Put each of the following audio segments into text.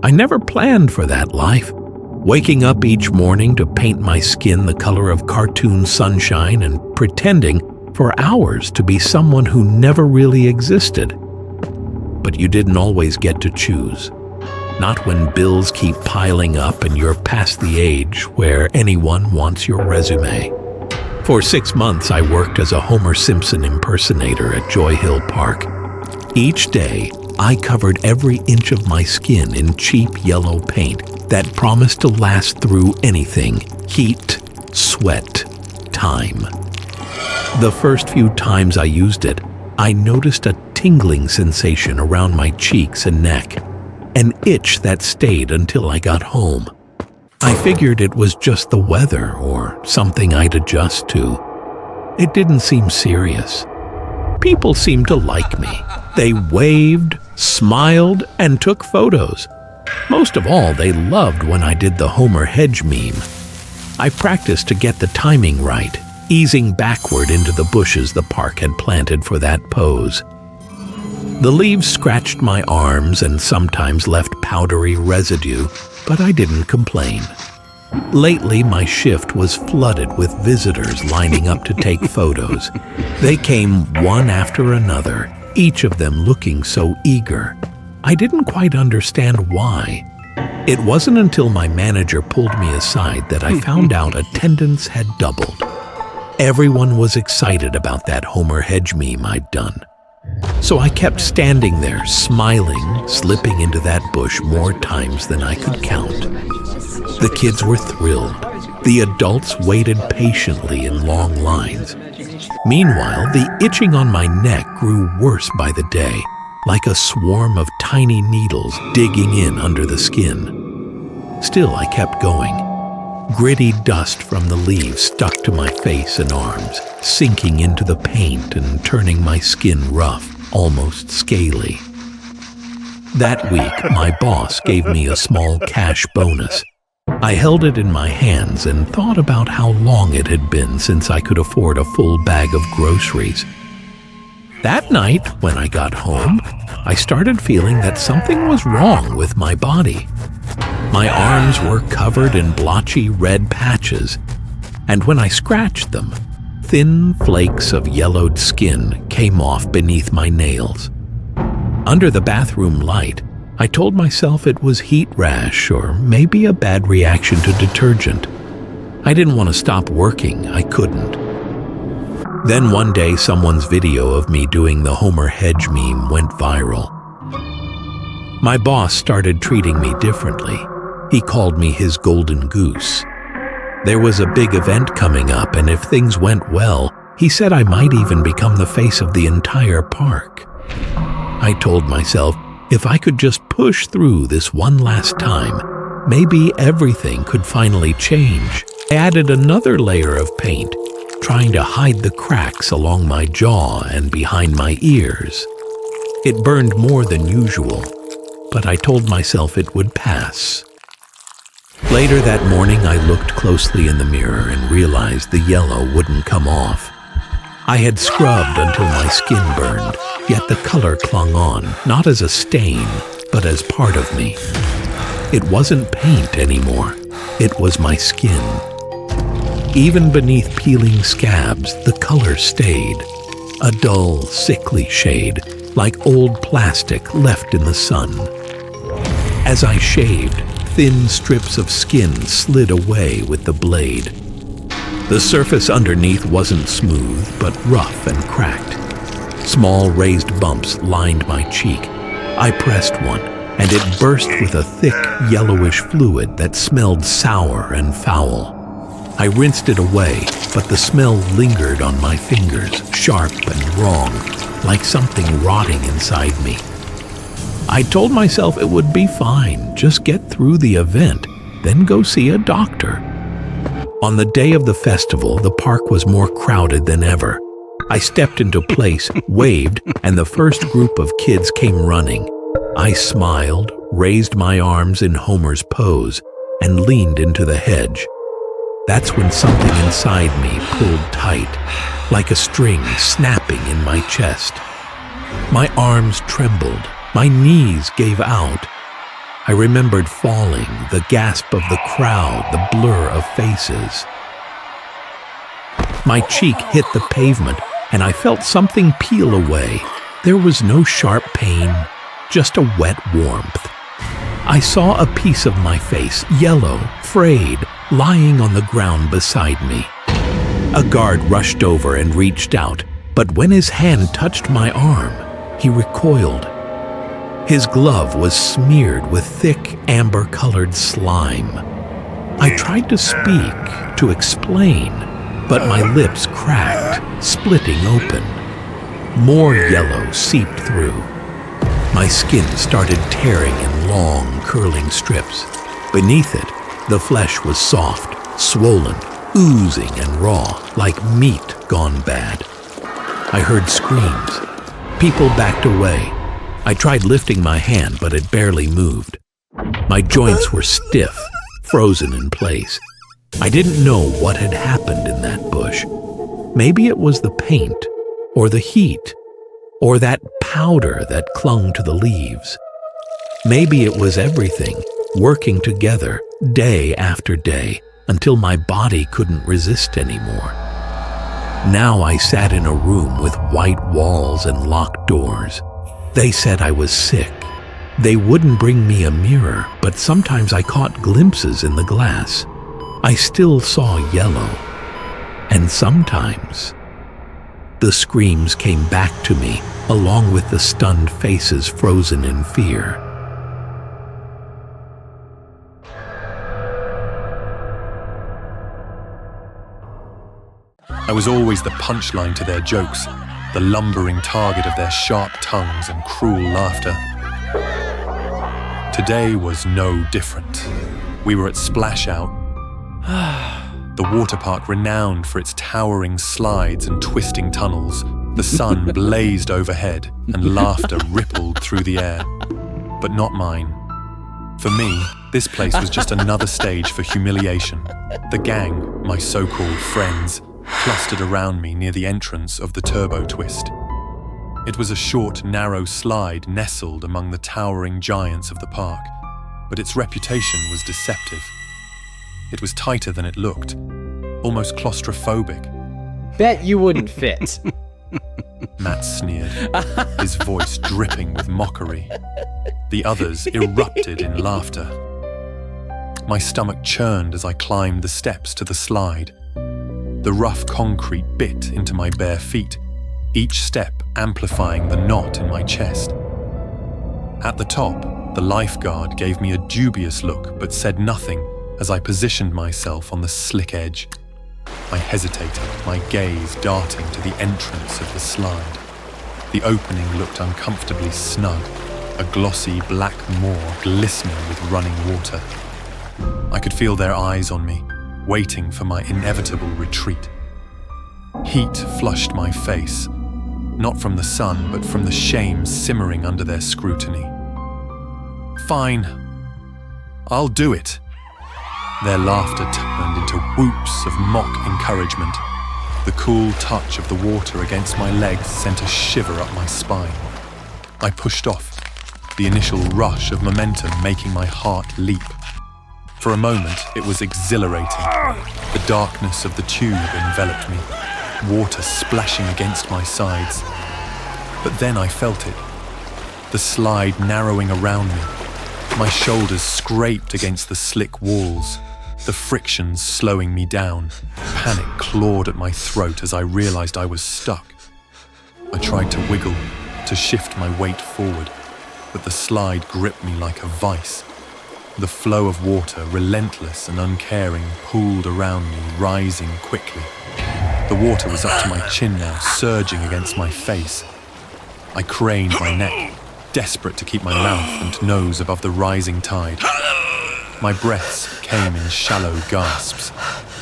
I never planned for that life. Waking up each morning to paint my skin the color of cartoon sunshine and pretending for hours to be someone who never really existed. But you didn't always get to choose. Not when bills keep piling up and you're past the age where anyone wants your resume. For 6 months, I worked as a Homer Simpson impersonator at Joy Hill Park. Each day, I covered every inch of my skin in cheap yellow paint that promised to last through anything: heat, sweat, time. The first few times I used it, I noticed a tingling sensation around my cheeks and neck, an itch that stayed until I got home. I figured it was just the weather or something I'd adjust to. It didn't seem serious. People seemed to like me. They waved, smiled, and took photos. Most of all, they loved when I did the Homer Hedge meme. I practiced to get the timing right, easing backward into the bushes the park had planted for that pose. The leaves scratched my arms and sometimes left powdery residue, but I didn't complain. Lately, my shift was flooded with visitors lining up to take photos. They came one after another, each of them looking so eager. I didn't quite understand why. It wasn't until my manager pulled me aside that I found out attendance had doubled. Everyone was excited about that Homer Hedge meme I'd done. So I kept standing there, smiling, slipping into that bush more times than I could count. The kids were thrilled. The adults waited patiently in long lines. Meanwhile, the itching on my neck grew worse by the day, like a swarm of tiny needles digging in under the skin. Still, I kept going. Gritty dust from the leaves stuck to my face and arms, sinking into the paint and turning my skin rough, almost scaly. That week, my boss gave me a small cash bonus. I held it in my hands and thought about how long it had been since I could afford a full bag of groceries. That night, when I got home, I started feeling that something was wrong with my body. My arms were covered in blotchy red patches, and when I scratched them, thin flakes of yellowed skin came off beneath my nails. Under the bathroom light, I told myself it was heat rash or maybe a bad reaction to detergent. I didn't want to stop working. I couldn't. Then one day, someone's video of me doing the Homer Hedge meme went viral. My boss started treating me differently. He called me his golden goose. There was a big event coming up, and if things went well, he said I might even become the face of the entire park. I told myself, if I could just push through this one last time, maybe everything could finally change. I added another layer of paint, trying to hide the cracks along my jaw and behind my ears. It burned more than usual, but I told myself it would pass. Later that morning, I looked closely in the mirror and realized the yellow wouldn't come off. I had scrubbed until my skin burned, yet the color clung on, not as a stain, but as part of me. It wasn't paint anymore. It was my skin. Even beneath peeling scabs, the color stayed. A dull, sickly shade, like old plastic left in the sun. As I shaved, thin strips of skin slid away with the blade. The surface underneath wasn't smooth, but rough and cracked. Small raised bumps lined my cheek. I pressed one, and it burst with a thick, yellowish fluid that smelled sour and foul. I rinsed it away, but the smell lingered on my fingers, sharp and wrong, like something rotting inside me. I told myself it would be fine, just get through the event, then go see a doctor. On the day of the festival, the park was more crowded than ever. I stepped into place, waved, and the first group of kids came running. I smiled, raised my arms in Homer's pose, and leaned into the hedge. That's when something inside me pulled tight, like a string snapping in my chest. My arms trembled. My knees gave out. I remembered falling, the gasp of the crowd, the blur of faces. My cheek hit the pavement, and I felt something peel away. There was no sharp pain, just a wet warmth. I saw a piece of my face, yellow, frayed, lying on the ground beside me. A guard rushed over and reached out, but when his hand touched my arm, he recoiled. His glove was smeared with thick, amber-colored slime. I tried to speak, to explain, but my lips cracked, splitting open. More yellow seeped through. My skin started tearing in long, curling strips. Beneath it, the flesh was soft, swollen, oozing and raw, like meat gone bad. I heard screams. People backed away. I tried lifting my hand, but it barely moved. My joints were stiff, frozen in place. I didn't know what had happened in that bush. Maybe it was the paint, or the heat, or that powder that clung to the leaves. Maybe it was everything, working together, day after day, until my body couldn't resist anymore. Now I sat in a room with white walls and locked doors. They said I was sick. They wouldn't bring me a mirror, but sometimes I caught glimpses in the glass. I still saw yellow. And sometimes the screams came back to me, along with the stunned faces frozen in fear. I was always the punchline to their jokes, the lumbering target of their sharp tongues and cruel laughter. Today was no different. We were at Splash Out, the water park renowned for its towering slides and twisting tunnels. The sun blazed overhead and laughter rippled through the air. But not mine. For me, this place was just another stage for humiliation. The gang, my so-called friends, clustered around me near the entrance of the Turbo Twist. It was a short, narrow slide nestled among the towering giants of the park, but its reputation was deceptive. It was tighter than it looked, almost claustrophobic. Bet you wouldn't fit. Matt sneered, his voice dripping with mockery. The others erupted in laughter. My stomach churned as I climbed the steps to the slide. The rough concrete bit into my bare feet, each step amplifying the knot in my chest. At the top, the lifeguard gave me a dubious look but said nothing as I positioned myself on the slick edge. I hesitated, my gaze darting to the entrance of the slide. The opening looked uncomfortably snug, a glossy black moor glistening with running water. I could feel their eyes on me, waiting for my inevitable retreat. Heat flushed my face, not from the sun, but from the shame simmering under their scrutiny. Fine, I'll do it. Their laughter turned into whoops of mock encouragement. The cool touch of the water against my legs sent a shiver up my spine. I pushed off, the initial rush of momentum making my heart leap. For a moment, it was exhilarating. The darkness of the tube enveloped me, water splashing against my sides. But then I felt it, the slide narrowing around me. My shoulders scraped against the slick walls, the friction slowing me down. Panic clawed at my throat as I realized I was stuck. I tried to wiggle, to shift my weight forward, but the slide gripped me like a vice. The flow of water, relentless and uncaring, pooled around me, rising quickly. The water was up to my chin now, surging against my face. I craned my neck, desperate to keep my mouth and nose above the rising tide. My breaths came in shallow gasps,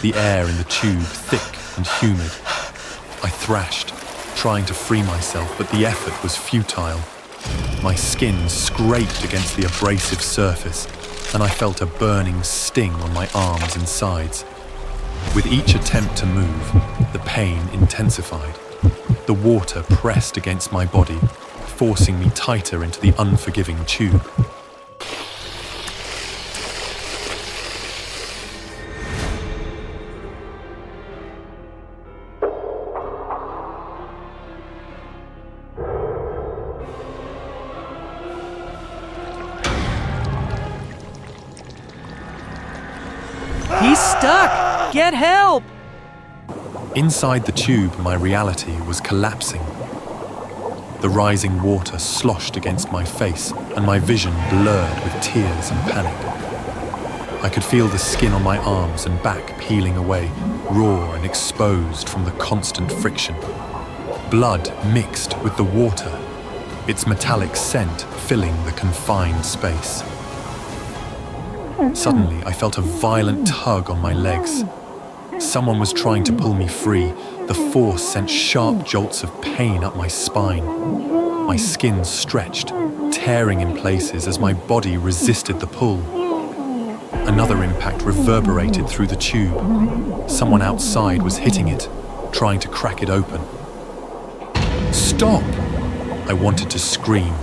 the air in the tube thick and humid. I thrashed, trying to free myself, but the effort was futile. My skin scraped against the abrasive surface, and I felt a burning sting on my arms and sides. With each attempt to move, the pain intensified. The water pressed against my body, forcing me tighter into the unforgiving tube. stuck! Get help! Inside the tube, my reality was collapsing. The rising water sloshed against my face, and my vision blurred with tears and panic. I could feel the skin on my arms and back peeling away, raw and exposed from the constant friction. Blood mixed with the water, its metallic scent filling the confined space. Suddenly, I felt a violent tug on my legs. Someone was trying to pull me free. The force sent sharp jolts of pain up my spine. My skin stretched, tearing in places as my body resisted the pull. Another impact reverberated through the tube. Someone outside was hitting it, trying to crack it open. "Stop!" I wanted to scream,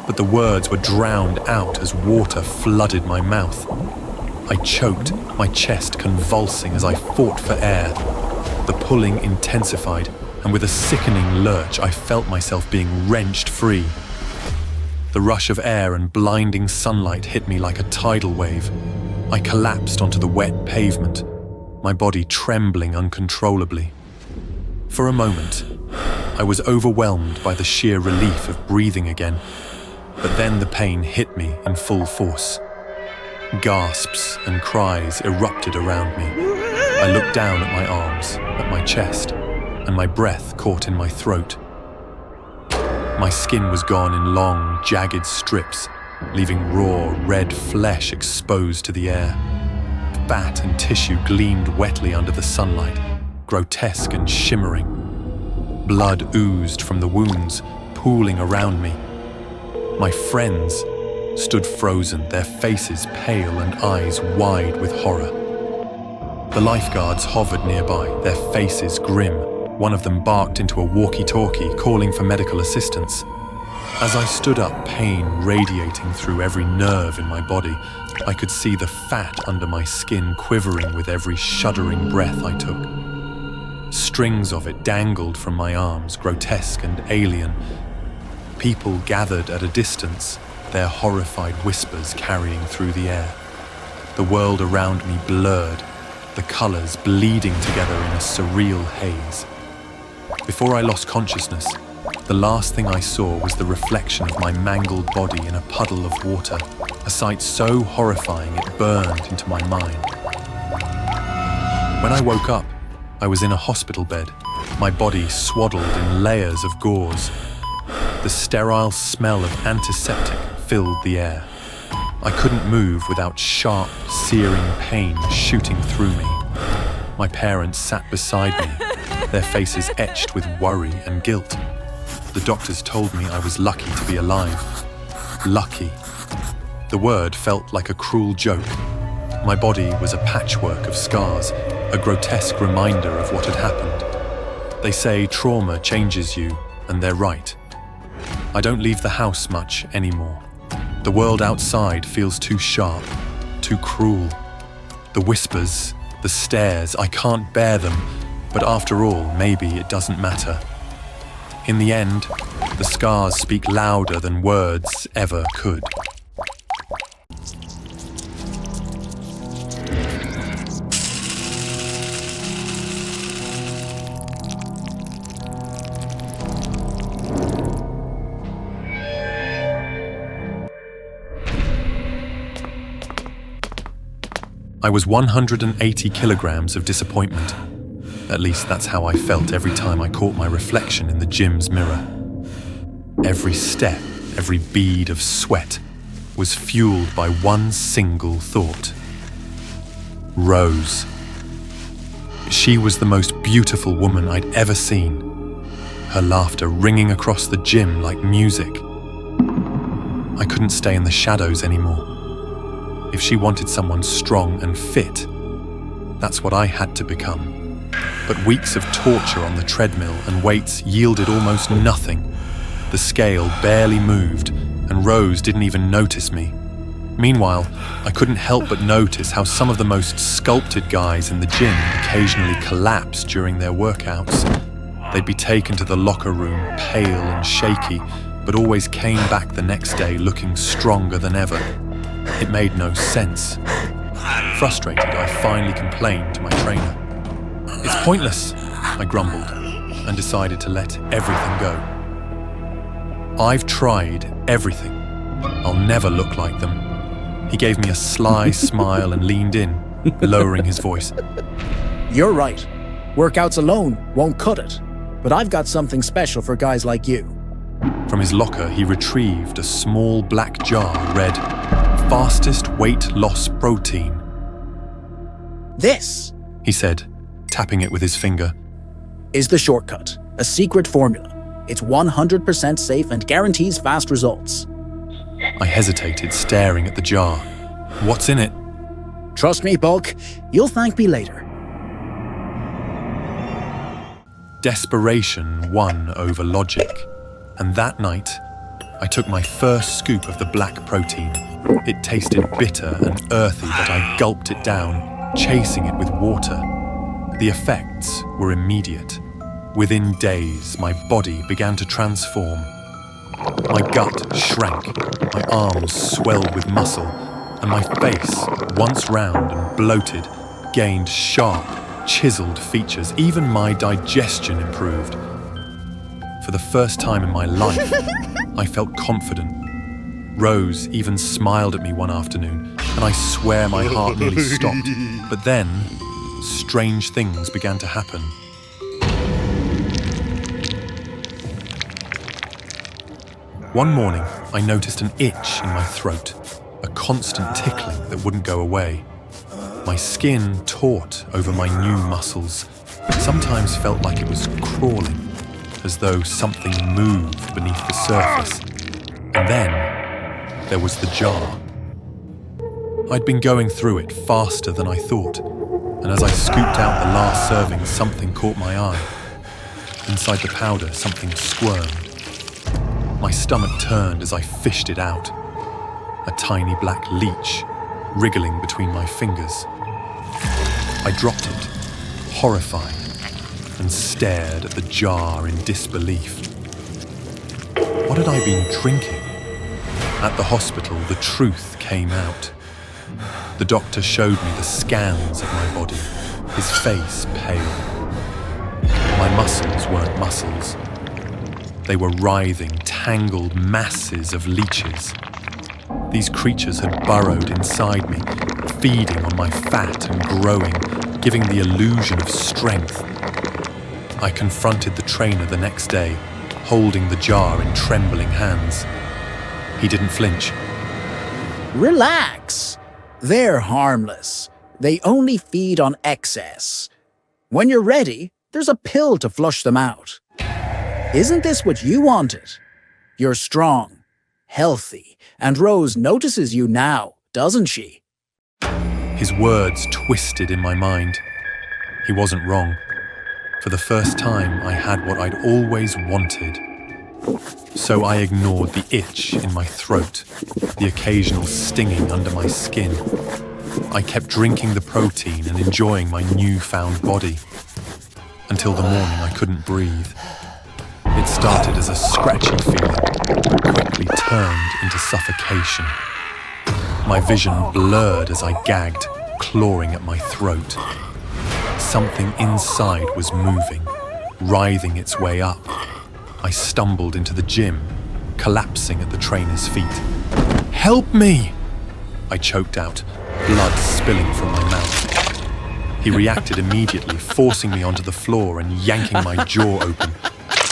but the words were drowned out as water flooded my mouth. I choked, my chest convulsing as I fought for air. The pulling intensified, and with a sickening lurch, I felt myself being wrenched free. The rush of air and blinding sunlight hit me like a tidal wave. I collapsed onto the wet pavement, my body trembling uncontrollably. For a moment, I was overwhelmed by the sheer relief of breathing again, but then the pain hit me in full force. Gasps and cries erupted around me. I looked down at my arms, at my chest, and my breath caught in my throat. My skin was gone in long, jagged strips, leaving raw, red flesh exposed to the air. Fat and tissue gleamed wetly under the sunlight, grotesque and shimmering. Blood oozed from the wounds, pooling around me. My friends stood frozen, their faces pale and eyes wide with horror. The lifeguards hovered nearby, their faces grim. One of them barked into a walkie-talkie, calling for medical assistance. As I stood up, pain radiating through every nerve in my body, I could see the fat under my skin quivering with every shuddering breath I took. Strings of it dangled from my arms, grotesque and alien. People gathered at a distance, their horrified whispers carrying through the air. The world around me blurred, the colours bleeding together in a surreal haze. Before I lost consciousness, the last thing I saw was the reflection of my mangled body in a puddle of water, a sight so horrifying it burned into my mind. When I woke up, I was in a hospital bed, my body swaddled in layers of gauze. The sterile smell of antiseptic filled the air. I couldn't move without sharp, searing pain shooting through me. My parents sat beside me, their faces etched with worry and guilt. The doctors told me I was lucky to be alive. Lucky. The word felt like a cruel joke. My body was a patchwork of scars, a grotesque reminder of what had happened. They say trauma changes you, and they're right. I don't leave the house much anymore. The world outside feels too sharp, too cruel. The whispers, the stares, I can't bear them, but after all, maybe it doesn't matter. In the end, the scars speak louder than words ever could. I was 180 kilograms of disappointment. At least that's how I felt every time I caught my reflection in the gym's mirror. Every step, every bead of sweat was fueled by one single thought. Rose. She was the most beautiful woman I'd ever seen, her laughter ringing across the gym like music. I couldn't stay in the shadows anymore. If she wanted someone strong and fit, that's what I had to become. But weeks of torture on the treadmill and weights yielded almost nothing. The scale barely moved, and Rose didn't even notice me. Meanwhile, I couldn't help but notice how some of the most sculpted guys in the gym occasionally collapsed during their workouts. They'd be taken to the locker room, pale and shaky, but always came back the next day looking stronger than ever. It made no sense. Frustrated, I finally complained to my trainer. "It's pointless," I grumbled, and decided to let everything go. "I've tried everything. I'll never look like them." He gave me a sly smile and leaned in, lowering his voice. You're right. Workouts alone won't cut it. But I've got something special for guys like you. From his locker, he retrieved a small black jar read, "Fastest weight loss protein." This He said, tapping it with his finger. is the shortcut, a secret formula. It's 100% safe and guarantees fast results. I hesitated, staring at the jar. "What's in it?" Trust me, Bulk, you'll thank me later. Desperation won over logic, and that night, I took my first scoop of the black protein. It tasted bitter and earthy, but I gulped it down, chasing it with water. The effects were immediate. Within days, my body began to transform. My gut shrank, my arms swelled with muscle, and my face, once round and bloated, gained sharp, chiseled features. Even my digestion improved. For the first time in my life, I felt confident. Rose even smiled at me one afternoon, and I swear my heart nearly stopped. But then, strange things began to happen. One morning, I noticed an itch in my throat, a constant tickling that wouldn't go away. My skin taut over my new muscles, sometimes felt like it was crawling, as though something moved beneath the surface. And then, there was the jar. I'd been going through it faster than I thought, and as I scooped out the last serving, something caught my eye. Inside the powder, something squirmed. My stomach turned as I fished it out. A tiny black leech, wriggling between my fingers. I dropped it, horrified, and stared at the jar in disbelief. What had I been drinking? At the hospital, the truth came out. The doctor showed me the scans of my body, his face pale. My muscles weren't muscles. They were writhing, tangled masses of leeches. These creatures had burrowed inside me, feeding on my fat and growing, giving the illusion of strength. I confronted the trainer the next day, holding the jar in trembling hands. He didn't flinch. Relax. They're harmless. They only feed on excess. When you're ready, there's a pill to flush them out. Isn't this what you wanted? You're strong, healthy, and Rose notices you now, doesn't she? His words twisted in my mind. He wasn't wrong. For the first time, I had what I'd always wanted. So I ignored the itch in my throat, the occasional stinging under my skin. I kept drinking the protein and enjoying my newfound body. Until the morning I couldn't breathe. It started as a scratchy feeling, but quickly turned into suffocation. My vision blurred as I gagged, clawing at my throat. Something inside was moving, writhing its way up. I stumbled into the gym, collapsing at the trainer's feet. "Help me!" I choked out, blood spilling from my mouth. He reacted immediately, forcing me onto the floor and yanking my jaw open.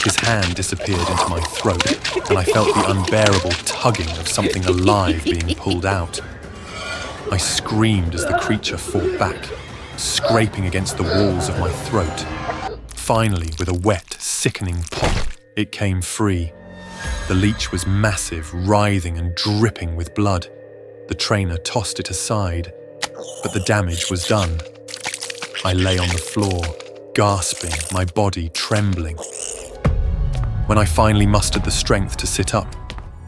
His hand disappeared into my throat, and I felt the unbearable tugging of something alive being pulled out. I screamed as the creature fought back, scraping against the walls of my throat. Finally, with a wet, sickening pop, it came free. The leech was massive, writhing and dripping with blood. The trainer tossed it aside, but the damage was done. I lay on the floor, gasping, my body trembling. When I finally mustered the strength to sit up,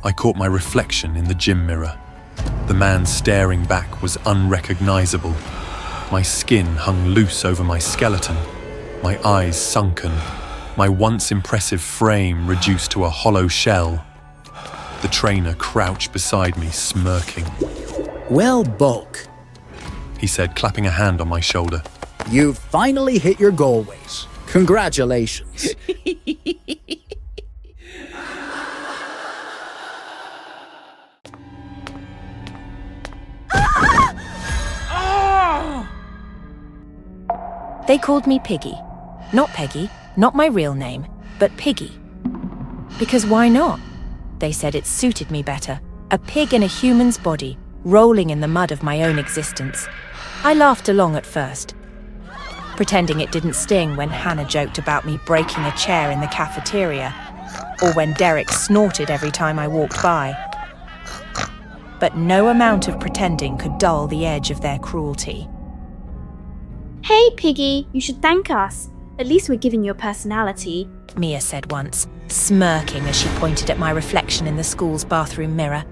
I caught my reflection in the gym mirror. The man staring back was unrecognizable. My skin hung loose over my skeleton, my eyes sunken, my once impressive frame reduced to a hollow shell. The trainer crouched beside me, smirking. Well, Bulk, he said, clapping a hand on my shoulder. You've finally hit your goal weight. Congratulations. They called me Piggy. Not Peggy, not my real name, but Piggy. Because why not? They said it suited me better. A pig in a human's body, rolling in the mud of my own existence. I laughed along at first, pretending it didn't sting when Hannah joked about me breaking a chair in the cafeteria, or when Derek snorted every time I walked by. But no amount of pretending could dull the edge of their cruelty. Hey, Piggy, you should thank us. At least we're giving you a personality, Mia said once, smirking as she pointed at my reflection in the school's bathroom mirror.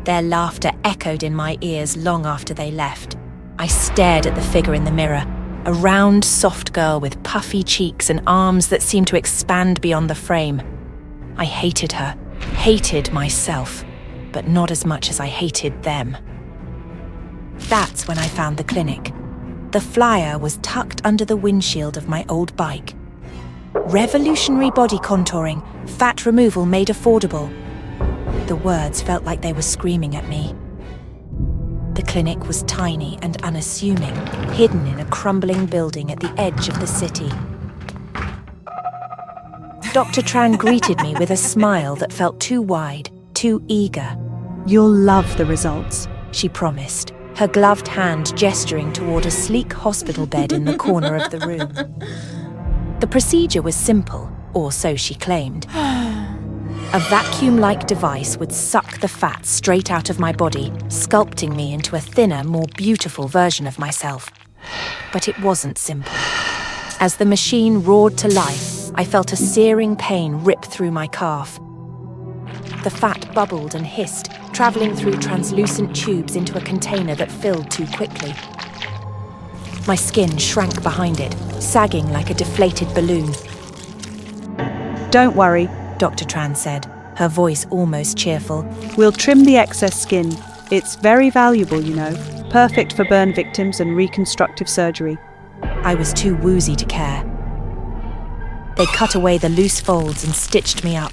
Their laughter echoed in my ears long after they left. I stared at the figure in the mirror, a round, soft girl with puffy cheeks and arms that seemed to expand beyond the frame. I hated her, hated myself, but not as much as I hated them. That's when I found the clinic. The flyer was tucked under the windshield of my old bike. Revolutionary body contouring, fat removal made affordable. The words felt like they were screaming at me. The clinic was tiny and unassuming, hidden in a crumbling building at the edge of the city. Dr. Tran greeted me with a smile that felt too wide, too eager. You'll love the results, she promised, her gloved hand gesturing toward a sleek hospital bed in the corner of the room. The procedure was simple, or so she claimed. A vacuum-like device would suck the fat straight out of my body, sculpting me into a thinner, more beautiful version of myself. But it wasn't simple. As the machine roared to life, I felt a searing pain rip through my calf. The fat bubbled and hissed, traveling through translucent tubes into a container that filled too quickly. My skin shrank behind it, sagging like a deflated balloon. Don't worry, Dr. Tran said, her voice almost cheerful. We'll trim the excess skin. It's very valuable, you know. Perfect for burn victims and reconstructive surgery. I was too woozy to care. They cut away the loose folds and stitched me up.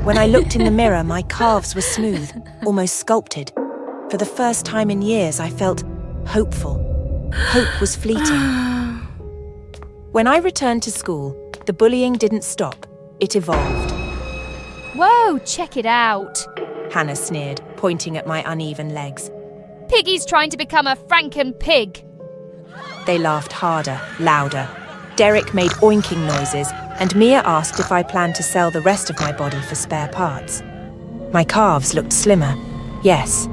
When I looked in the mirror, my calves were smooth, almost sculpted. For the first time in years, I felt hopeful. Hope was fleeting. When I returned to school, the bullying didn't stop. It evolved. Whoa, check it out. Hannah sneered, pointing at my uneven legs. Piggy's trying to become a Franken pig. They laughed harder, louder. Derek made oinking noises, and Mia asked if I planned to sell the rest of my body for spare parts. My calves looked slimmer, yes,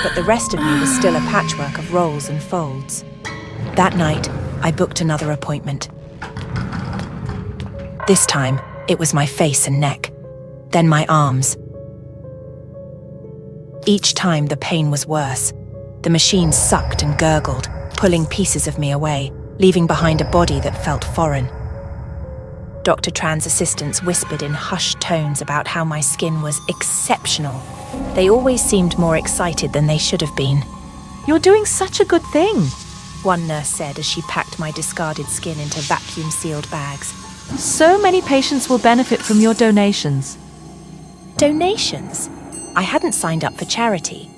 but the rest of me was still a patchwork of rolls and folds. That night, I booked another appointment. This time, it was my face and neck, then my arms. Each time, the pain was worse. The machine sucked and gurgled, pulling pieces of me away, leaving behind a body that felt foreign. Dr. Tran's assistants whispered in hushed tones about how my skin was exceptional. They always seemed more excited than they should have been. You're doing such a good thing, one nurse said as she packed my discarded skin into vacuum-sealed bags. So many patients will benefit from your donations. Donations? I hadn't signed up for charity,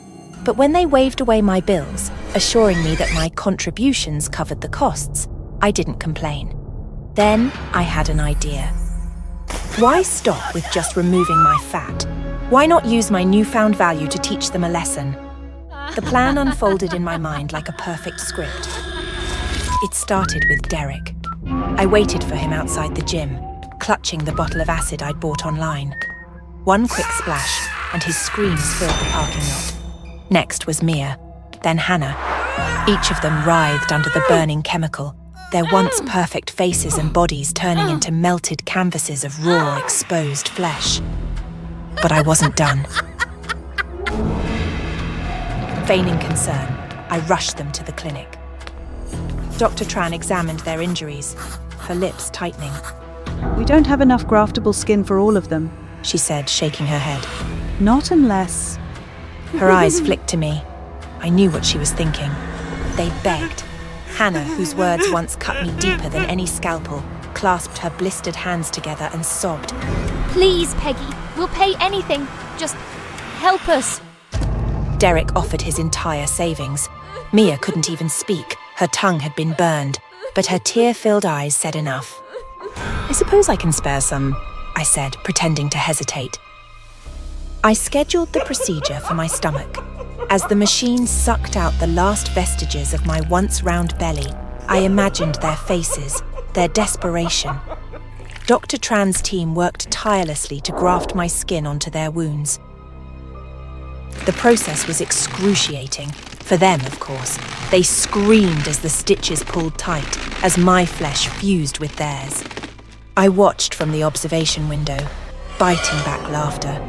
but when they waved away my bills, assuring me that my contributions covered the costs, I didn't complain. Then I had an idea. Why stop with just removing my fat? Why not use my newfound value to teach them a lesson? The plan unfolded in my mind like a perfect script. It started with Derek. I waited for him outside the gym, clutching the bottle of acid I'd bought online. One quick splash, and his screams filled the parking lot. Next was Mia, then Hannah. Each of them writhed under the burning chemical, their once perfect faces and bodies turning into melted canvases of raw, exposed flesh. But I wasn't done. Feigning concern, I rushed them to the clinic. Dr. Tran examined their injuries, her lips tightening. We don't have enough graftable skin for all of them, she said, shaking her head. Not unless... Her eyes flicked to me. I knew what she was thinking. They begged. Hannah, whose words once cut me deeper than any scalpel, clasped her blistered hands together and sobbed. Please, Peggy, we'll pay anything. Just help us. Derek offered his entire savings. Mia couldn't even speak. Her tongue had been burned, but her tear-filled eyes said enough. I suppose I can spare some, I said, pretending to hesitate. I scheduled the procedure for my stomach. As the machine sucked out the last vestiges of my once round belly, I imagined their faces, their desperation. Dr. Tran's team worked tirelessly to graft my skin onto their wounds. The process was excruciating. For them, of course. They screamed as the stitches pulled tight, as my flesh fused with theirs. I watched from the observation window, biting back laughter.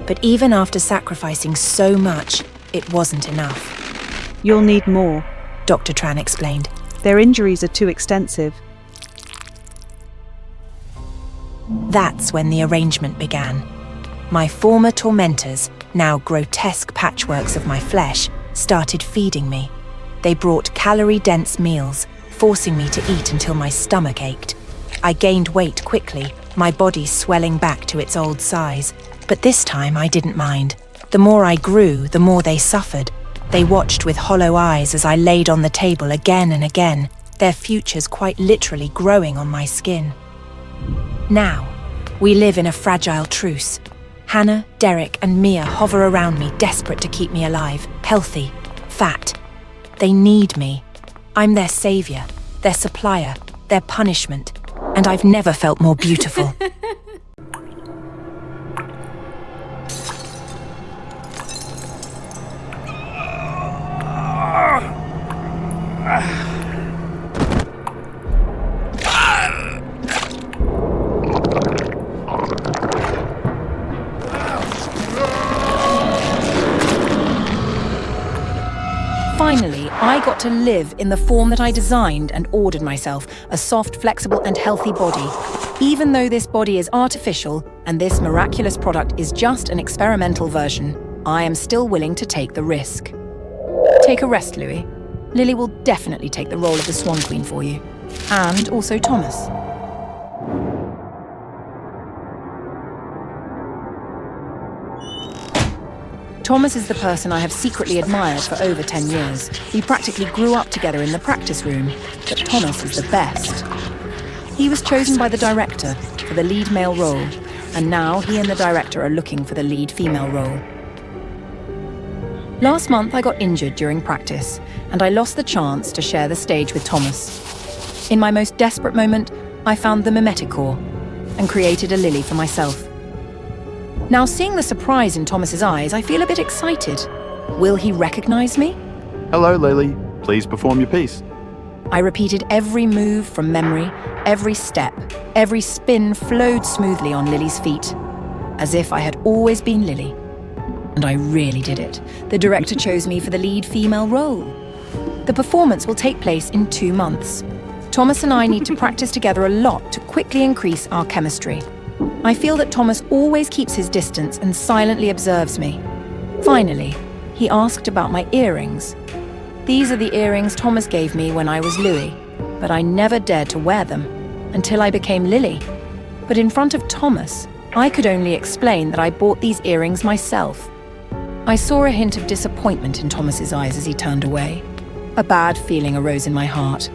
But even after sacrificing so much, it wasn't enough. You'll need more, Dr. Tran explained. Their injuries are too extensive. That's when the arrangement began. My former tormentors, now grotesque patchworks of my flesh, started feeding me. They brought calorie-dense meals, forcing me to eat until my stomach ached. I gained weight quickly, my body swelling back to its old size. But this time I didn't mind. The more I grew, the more they suffered. They watched with hollow eyes as I laid on the table again and again, their futures quite literally growing on my skin. Now, we live in a fragile truce. Hannah, Derek, and Mia hover around me, desperate to keep me alive, healthy, fat. They need me. I'm their savior, their supplier, their punishment, and I've never felt more beautiful. Finally, I got to live in the form that I designed and ordered myself, a soft, flexible, and healthy body. Even though this body is artificial and this miraculous product is just an experimental version, I am still willing to take the risk. Take a rest, Louis. Lily will definitely take the role of the Swan Queen for you. And also Thomas. Thomas is the person I have secretly admired for over 10 years. We practically grew up together in the practice room, but Thomas is the best. He was chosen by the director for the lead male role, and now he and the director are looking for the lead female role. Last month I got injured during practice, and I lost the chance to share the stage with Thomas. In my most desperate moment, I found the mimetic core and created a Lily for myself. Now, seeing the surprise in Thomas's eyes, I feel a bit excited. Will he recognize me? Hello, Lily. Please perform your piece. I repeated every move from memory, every step, every spin flowed smoothly on Lily's feet, as if I had always been Lily. And I really did it. The director chose me for the lead female role. The performance will take place in 2 months. Thomas and I need to practice together a lot to quickly increase our chemistry. I feel that Thomas always keeps his distance and silently observes me. Finally, he asked about my earrings. These are the earrings Thomas gave me when I was Louis, but I never dared to wear them until I became Lily. But in front of Thomas, I could only explain that I bought these earrings myself. I saw a hint of disappointment in Thomas's eyes as he turned away. A bad feeling arose in my heart.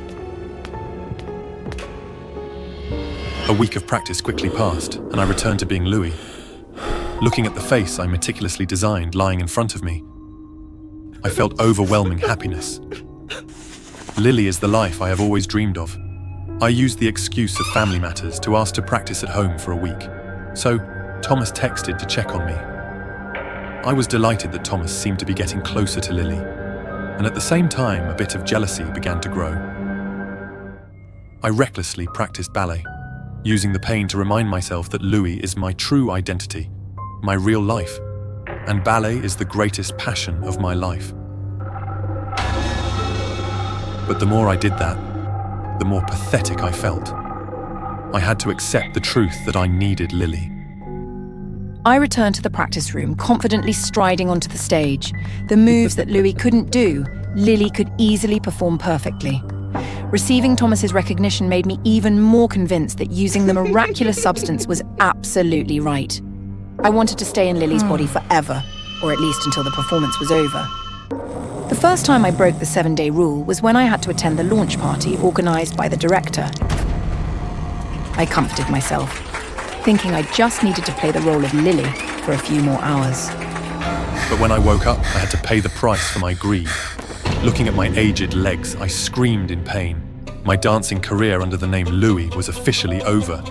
A week of practice quickly passed, and I returned to being Louis. Looking at the face I meticulously designed lying in front of me, I felt overwhelming happiness. Lily is the life I have always dreamed of. I used the excuse of family matters to ask to practice at home for a week, so Thomas texted to check on me. I was delighted that Thomas seemed to be getting closer to Lily, and at the same time a bit of jealousy began to grow. I recklessly practiced ballet, using the pain to remind myself that Louis is my true identity, my real life, and ballet is the greatest passion of my life. But the more I did that, the more pathetic I felt. I had to accept the truth that I needed Lily. I returned to the practice room, confidently striding onto the stage. The moves that Louis couldn't do, Lily could easily perform perfectly. Receiving Thomas's recognition made me even more convinced that using the miraculous substance was absolutely right. I wanted to stay in Lily's body forever, or at least until the performance was over. The first time I broke the 7-day rule was when I had to attend the launch party organised by the director. I comforted myself, thinking I just needed to play the role of Lily for a few more hours. But when I woke up, I had to pay the price for my greed. Looking at my aged legs, I screamed in pain. My dancing career under the name Louis was officially over.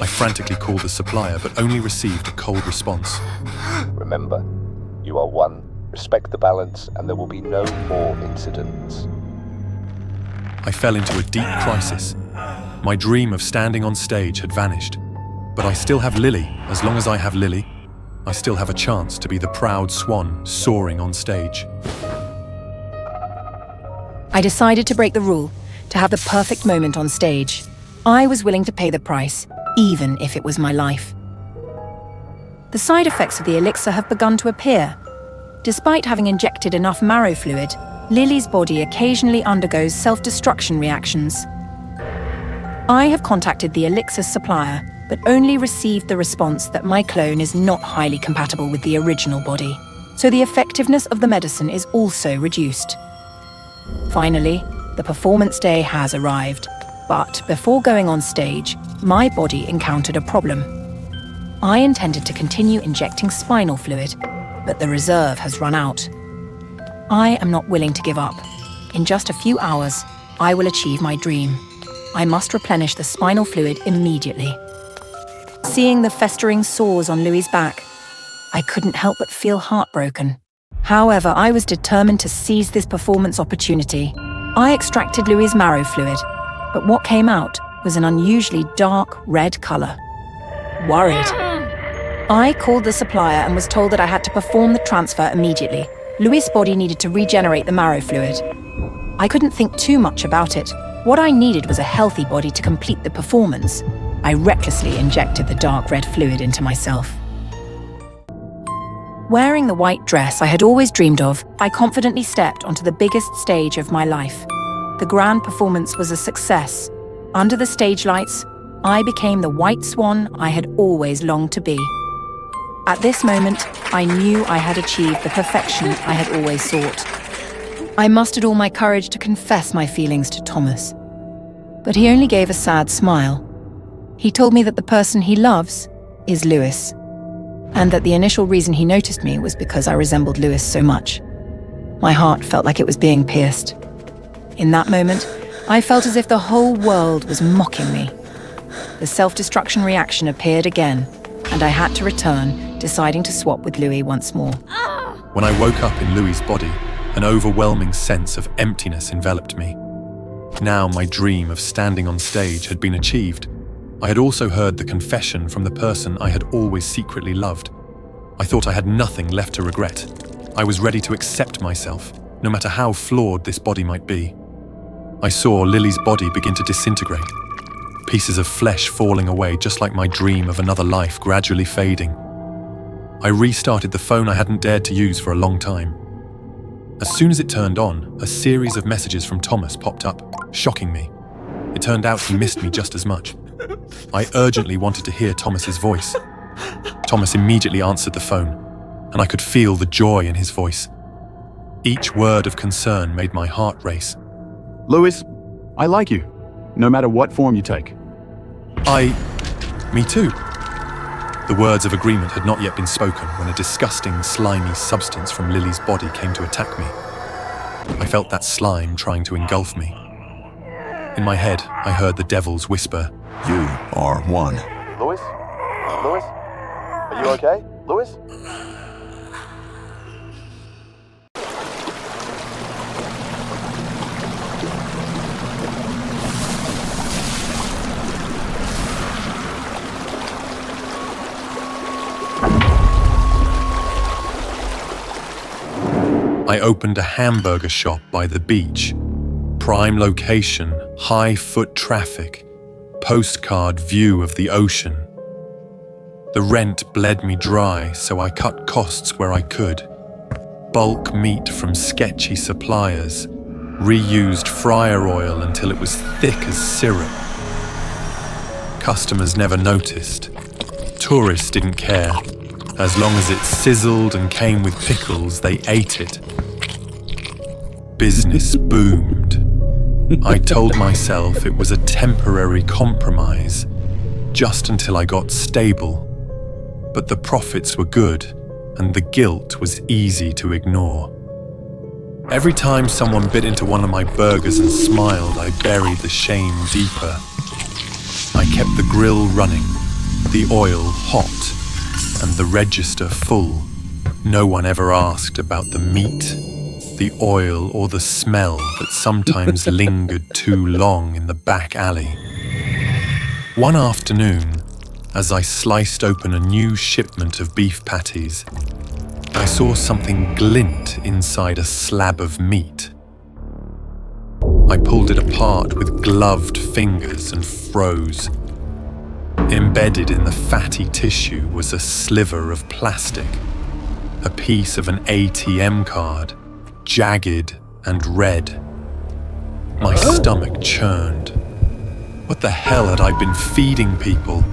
I frantically called the supplier, but only received a cold response. Remember, you are one. Respect the balance, and there will be no more incidents. I fell into a deep crisis. My dream of standing on stage had vanished. But I still have Lily. As long as I have Lily, I still have a chance to be the proud swan soaring on stage. I decided to break the rule, to have the perfect moment on stage. I was willing to pay the price, even if it was my life. The side effects of the elixir have begun to appear. Despite having injected enough marrow fluid, Lily's body occasionally undergoes self-destruction reactions. I have contacted the elixir supplier, but only received the response that my clone is not highly compatible with the original body, so the effectiveness of the medicine is also reduced. Finally, the performance day has arrived, but before going on stage, my body encountered a problem. I intended to continue injecting spinal fluid, but the reserve has run out. I am not willing to give up. In just a few hours, I will achieve my dream. I must replenish the spinal fluid immediately. Seeing the festering sores on Louis's back, I couldn't help but feel heartbroken. However, I was determined to seize this performance opportunity. I extracted Louis's marrow fluid, but what came out was an unusually dark red colour. Worried, I called the supplier and was told that I had to perform the transfer immediately. Louis's body needed to regenerate the marrow fluid. I couldn't think too much about it. What I needed was a healthy body to complete the performance. I recklessly injected the dark red fluid into myself. Wearing the white dress I had always dreamed of, I confidently stepped onto the biggest stage of my life. The grand performance was a success. Under the stage lights, I became the white swan I had always longed to be. At this moment, I knew I had achieved the perfection I had always sought. I mustered all my courage to confess my feelings to Thomas. But he only gave a sad smile. He told me that the person he loves is Louis, and that the initial reason he noticed me was because I resembled Louis so much. My heart felt like it was being pierced. In that moment, I felt as if the whole world was mocking me. The self-destruction reaction appeared again, and I had to return, deciding to swap with Louis once more. When I woke up in Louis's body, an overwhelming sense of emptiness enveloped me. Now my dream of standing on stage had been achieved. I had also heard the confession from the person I had always secretly loved. I thought I had nothing left to regret. I was ready to accept myself, no matter how flawed this body might be. I saw Lily's body begin to disintegrate, pieces of flesh falling away just like my dream of another life gradually fading. I restarted the phone I hadn't dared to use for a long time. As soon as it turned on, a series of messages from Thomas popped up, shocking me. It turned out he missed me just as much. I urgently wanted to hear Thomas's voice. Thomas immediately answered the phone, and I could feel the joy in his voice. Each word of concern made my heart race. Louis, I like you, no matter what form you take. Me too. The words of agreement had not yet been spoken when a disgusting, slimy substance from Lily's body came to attack me. I felt that slime trying to engulf me. In my head, I heard the devils whisper, "You are one." Louis? Louis? Are you okay? Louis? I opened a hamburger shop by the beach. Prime location, high foot traffic, postcard view of the ocean. The rent bled me dry, so I cut costs where I could. bulk meat from sketchy suppliers, reused fryer oil until it was thick as syrup. Customers never noticed. Tourists didn't care. As long as it sizzled and came with pickles, they ate it. Business boomed. I told myself it was a temporary compromise, just until I got stable. But the profits were good, and the guilt was easy to ignore. Every time someone bit into one of my burgers and smiled, I buried the shame deeper. I kept the grill running, the oil hot, and the register full. No one ever asked about the meat, the oil, or the smell that sometimes lingered too long in the back alley. One afternoon, as I sliced open a new shipment of beef patties, I saw something glint inside a slab of meat. I pulled it apart with gloved fingers and froze. Embedded in the fatty tissue was a sliver of plastic, a piece of an ATM card, jagged and red. My stomach churned. What the hell had I been feeding people?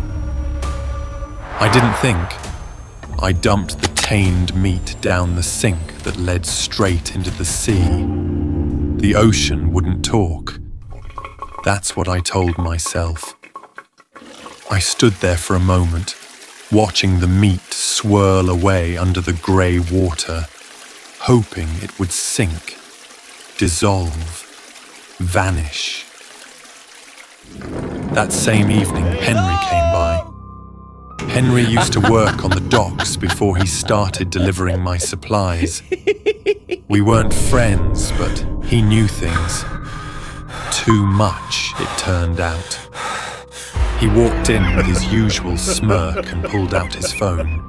I didn't think. I dumped the tainted meat down the sink that led straight into the sea. The ocean wouldn't talk. That's what I told myself. I stood there for a moment, watching the meat swirl away under the grey water, hoping it would sink, dissolve, vanish. That same evening, Henry came by. Henry used to work on the docks before he started delivering my supplies. We weren't friends, but he knew things. Too much, it turned out. He walked in with his usual smirk and pulled out his phone.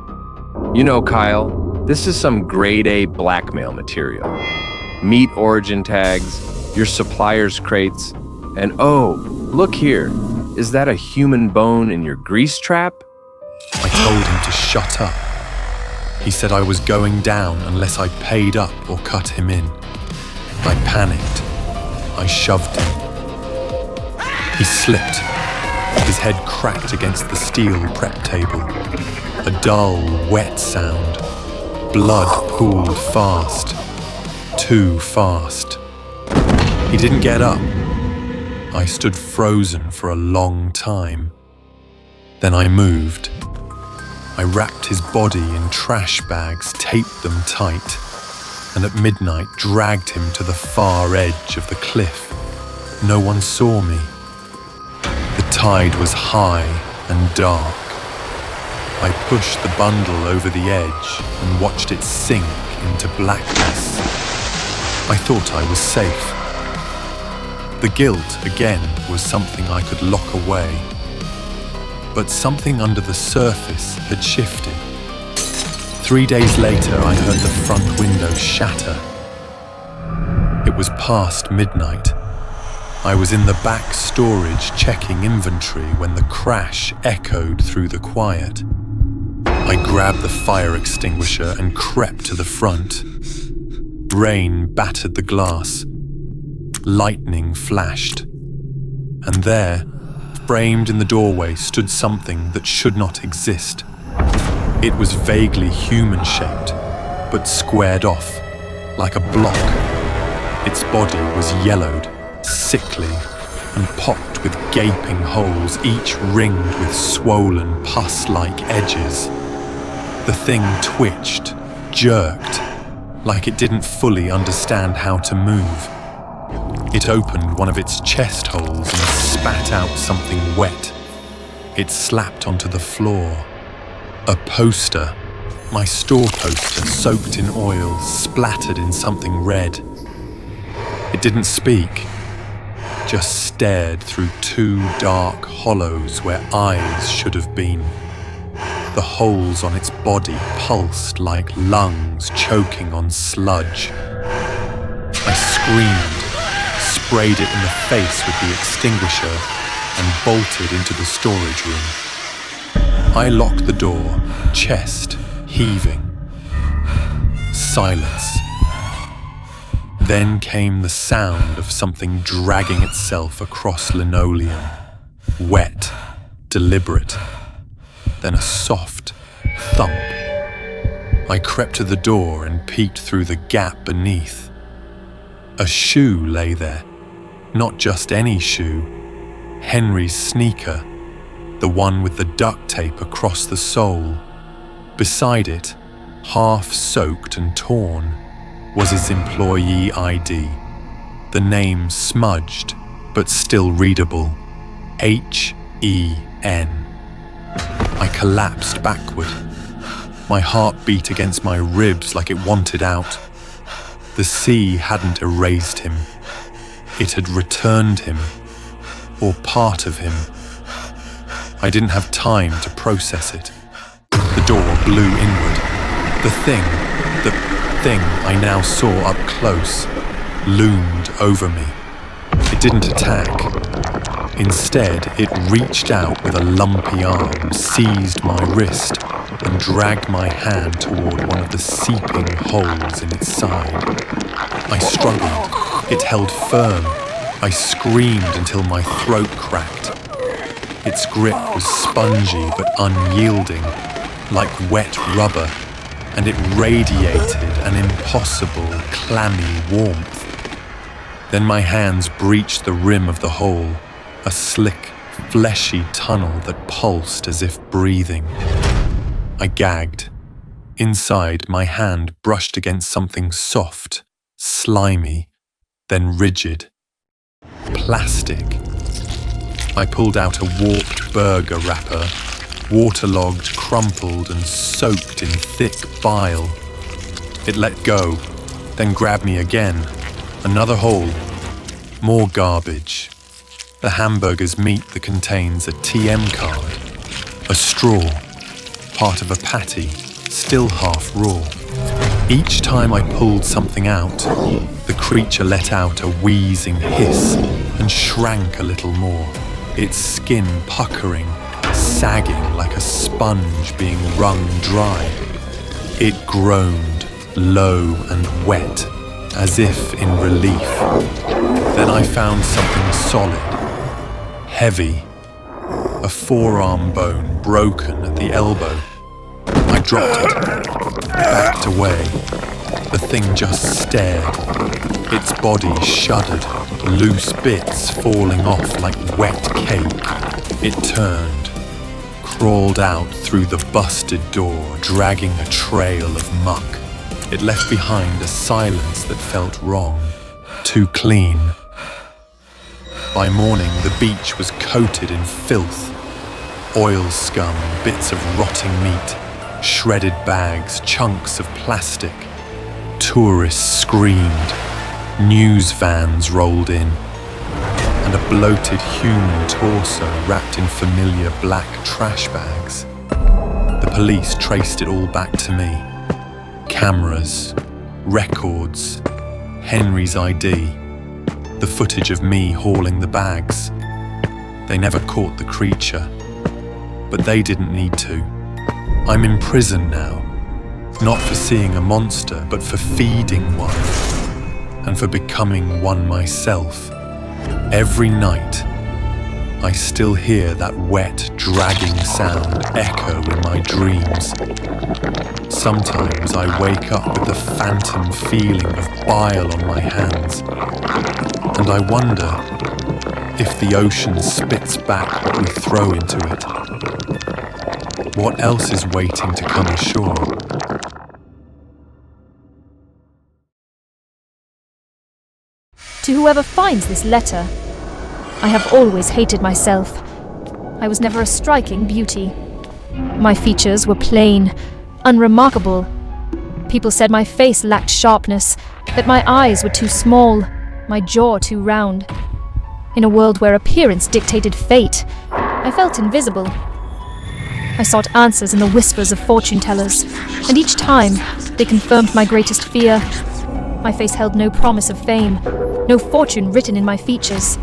You know, Kyle, this is some grade A blackmail material. Meat origin tags, your supplier's crates, and oh, look here. Is that a human bone in your grease trap? I told him to shut up. He said I was going down unless I paid up or cut him in. I panicked. I shoved him. He slipped. His head cracked against the steel prep table. A dull, wet sound. Blood pooled fast. Too fast. He didn't get up. I stood frozen for a long time. Then I moved. I wrapped his body in trash bags, taped them tight, and at midnight dragged him to the far edge of the cliff. No one saw me. The tide was high and dark. I pushed the bundle over the edge and watched it sink into blackness. I thought I was safe. The guilt, again, was something I could lock away. But something under the surface had shifted. 3 days later, I heard the front window shatter. It was past midnight. I was in the back storage checking inventory when the crash echoed through the quiet. I grabbed the fire extinguisher and crept to the front. Rain battered the glass. Lightning flashed. And there, framed in the doorway, stood something that should not exist. It was vaguely human-shaped, but squared off, like a block. Its body was yellowed, sickly, and pocked with gaping holes, each ringed with swollen, pus-like edges. The thing twitched, jerked, like it didn't fully understand how to move. It opened one of its chest holes and spat out something wet. It slapped onto the floor. A poster, my store poster, soaked in oil, splattered in something red. It didn't speak, just stared through 2 dark hollows where eyes should have been. The holes on its body pulsed like lungs choking on sludge. I screamed, sprayed it in the face with the extinguisher, and bolted into the storage room. I locked the door, chest heaving. silence. Then came the sound of something dragging itself across linoleum. Wet, deliberate. Then a soft thump. I crept to the door and peeked through the gap beneath. A shoe lay there. Not just any shoe. Henry's sneaker. The one with the duct tape across the sole. Beside it, half soaked and torn, was his employee ID. The name smudged, but still readable. H-E-N. I collapsed backward. My heart beat against my ribs like it wanted out. The sea hadn't erased him. It had returned him, or part of him. I didn't have time to process it. The door blew inward. The thing I now saw up close, loomed over me. It didn't attack. Instead, it reached out with a lumpy arm, seized my wrist, and dragged my hand toward one of the seeping holes in its side. I struggled. It held firm. I screamed until my throat cracked. Its grip was spongy but unyielding, like wet rubber, and it radiated an impossible, clammy warmth. Then my hands breached the rim of the hole, a slick, fleshy tunnel that pulsed as if breathing. I gagged. Inside, my hand brushed against something soft, slimy, then rigid. Plastic. I pulled out a warped burger wrapper, waterlogged, crumpled, and soaked in thick bile. It let go, then grabbed me again. Another hole. More garbage. The hamburger's meat that contains a TM card. A straw. Part of a patty, still half raw. Each time I pulled something out, the creature let out a wheezing hiss and shrank a little more, its skin puckering, sagging like a sponge being wrung dry. It groaned, low and wet, as if in relief. Then I found something solid, heavy, a forearm bone broken at the elbow. I dropped it, backed away. The thing just stared. Its body shuddered, loose bits falling off like wet cake. It turned, crawled out through the busted door, dragging a trail of muck. It left behind a silence that felt wrong, too clean. By morning, the beach was coated in filth. Oil scum, bits of rotting meat, shredded bags, chunks of plastic. Tourists screamed. News vans rolled in. And a bloated human torso wrapped in familiar black trash bags. The police traced it all back to me. Cameras, records, Henry's ID, the footage of me hauling the bags. They never caught the creature, but they didn't need to. I'm in prison now, not for seeing a monster, but for feeding one, and for becoming one myself. Every night, I still hear that wet, dragging sound echo in my dreams. Sometimes I wake up with the phantom feeling of bile on my hands, and I wonder if the ocean spits back what we throw into it. What else is waiting to come ashore? To whoever finds this letter, I have always hated myself. I was never a striking beauty. My features were plain, unremarkable. People said my face lacked sharpness, that my eyes were too small, my jaw too round. In a world where appearance dictated fate, I felt invisible. I sought answers in the whispers of fortune-tellers, and each time they confirmed my greatest fear. My face held no promise of fame, no fortune written in my features.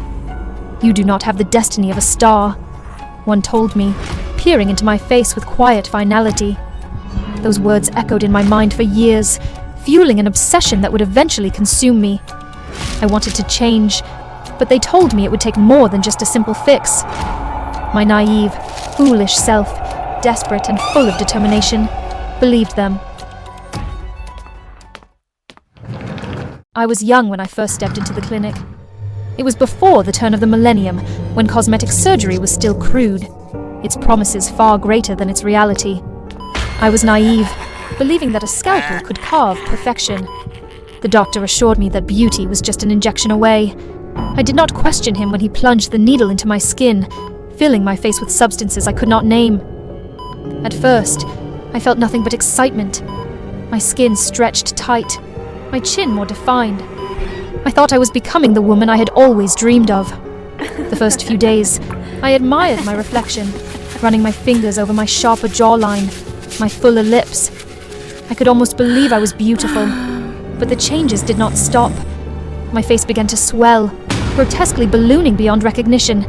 You do not have the destiny of a star, one told me, peering into my face with quiet finality. Those words echoed in my mind for years, fueling an obsession that would eventually consume me. I wanted to change, but they told me it would take more than just a simple fix. My naive, foolish self, desperate and full of determination, believed them. I was young when I first stepped into the clinic. It was before the turn of the millennium, when cosmetic surgery was still crude, its promises far greater than its reality. I was naive, believing that a scalpel could carve perfection. The doctor assured me that beauty was just an injection away. I did not question him when he plunged the needle into my skin, filling my face with substances I could not name. At first, I felt nothing but excitement. My skin stretched tight, my chin more defined. I thought I was becoming the woman I had always dreamed of. The first few days, I admired my reflection, running my fingers over my sharper jawline, my fuller lips. I could almost believe I was beautiful, but the changes did not stop. My face began to swell, grotesquely ballooning beyond recognition.